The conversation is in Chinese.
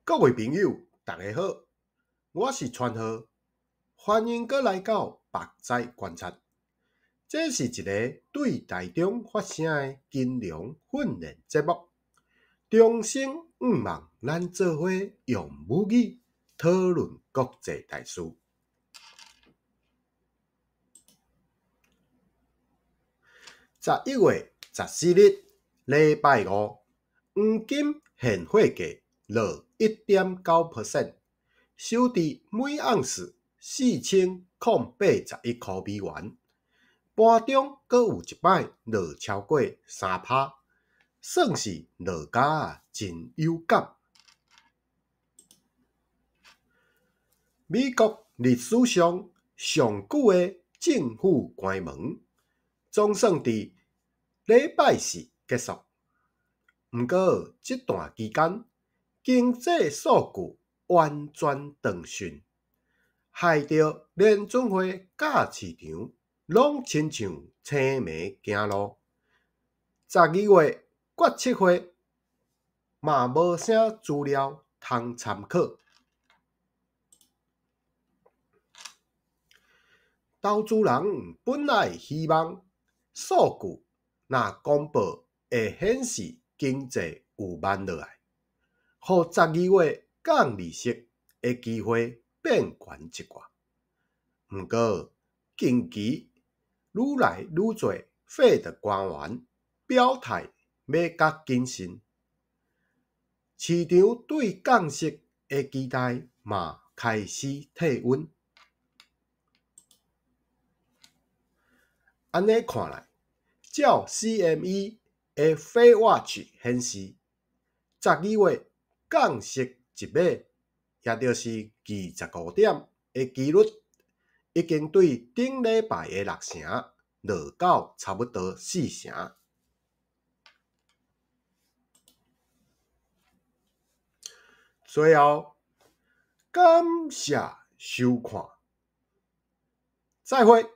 各位朋友，大家好，我是川河，欢迎各来到白仔观察。这是一个对台中发生的金融训练节目。众生毋忘，咱做伙用母语讨论国际大事。11月14日，礼拜五，黄金现货价落 1.9%， 收至每盎司4081块美元。盘中阁有一摆落超过 3%， 算是落价真有感。美国历史上上久的政府关门，总算伫礼拜四结束。不过，这段期间经济数据完全断讯，害得联准会甲市场拢亲像青梅行路。12月决策会嘛无啥资料通参考。投资人本来希望数据若公布会显示经济有慢落来，互12月降利息的机会变悬一寡。不过，近期愈来愈多Fed官员表态要较谨慎，市场对降息的期待嘛开始退温。按呢看来，照 CME 的 FedWatch 显示，12月降息一码，也就是25点的几率，已经对顶礼拜的60%落到差不多40%。最后，感谢收看，再会。